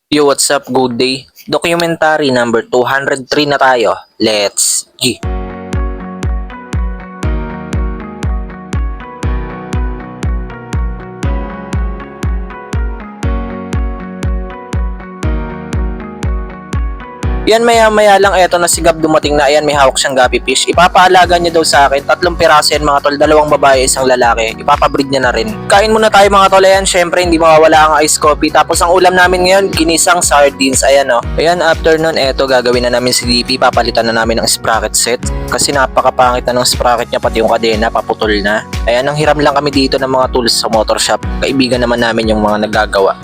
Yo, what's up? Good day. Documentary number 203 na tayo. Let's G. Yan maya lang eto na si Gab dumating na. Ayan, may hawak siyang guppy fish. Ipapaalaga niya daw sa akin. 3 piraso yan mga tol. 2 babae, 1 lalaki. Ipapabreed niya na rin. Kain muna tayo mga tol. Ayan, syempre hindi mawawala ang ice coffee. Tapos ang ulam namin ngayon, ginisang sardines. Ayan o. Ayan, after nun, eto gagawin na namin si DP. Papalitan na namin ng sprocket set. Kasi napakapangit na ng sprocket niya. Pati yung kadena, paputol na. Ayan, ang hiram lang kami dito ng mga tools sa motor shop. Kaibigan naman namin yung mga nagagawa.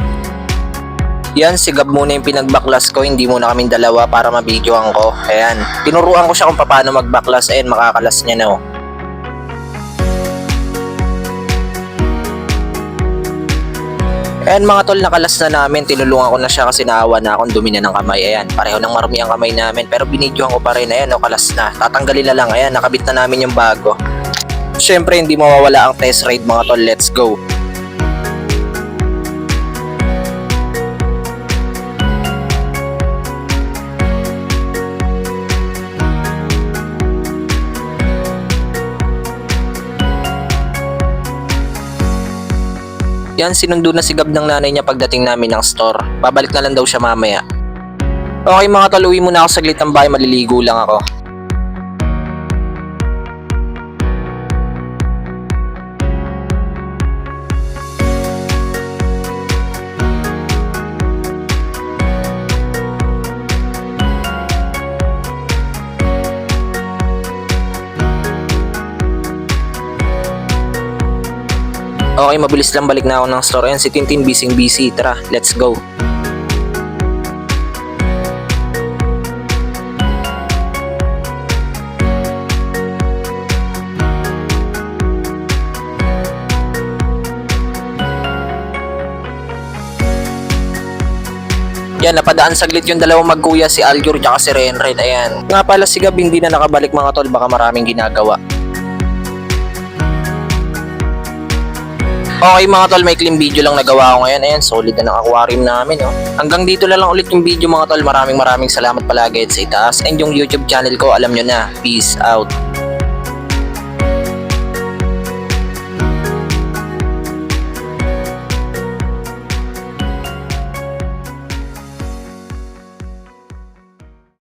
Yan, si Gab muna yung pinagbaklas ko, hindi muna kaming dalawa para mabidyoan ko. Ayan, tinuruan ko siya kung paano magbaklas. Ayan, makakalas niya na oh. Ayan mga tol, nakalas na namin. Tinulungan ko na siya kasi naawa na akong dumi na ng kamay. Ayan, pareho ng marumi ang kamay namin. Pero binidyohan ko pa rin. Ayan, o, kalas na. Tatanggalin na lang. Ayan, nakabit na namin yung bago. Siyempre, hindi mawawala ang test ride mga tol. Let's go. Yan, sinundo na si Gab ng nanay niya pagdating namin ng store. Babalik na lang daw siya mamaya. Okay mga tol, uwi muna ako saglit ng bahay, maliligo lang ako. Okay, mabilis lang balik na ako ng store. Ayan, si Tintin busy. Tara, let's go. Yan, napadaan saglit yung dalawang magkuya, si Aljur at si Renred. Ayan. Nga pala si Gab hindi na nakabalik mga tol, baka maraming ginagawa. Okay mga tol, may clean video lang nagawa ko ngayon. Ayan, solid na ng aquarium namin. Oh. Hanggang dito na lang ulit yung video mga tol. Maraming salamat palagi at sa itaas. And yung YouTube channel ko, alam nyo na. Peace out.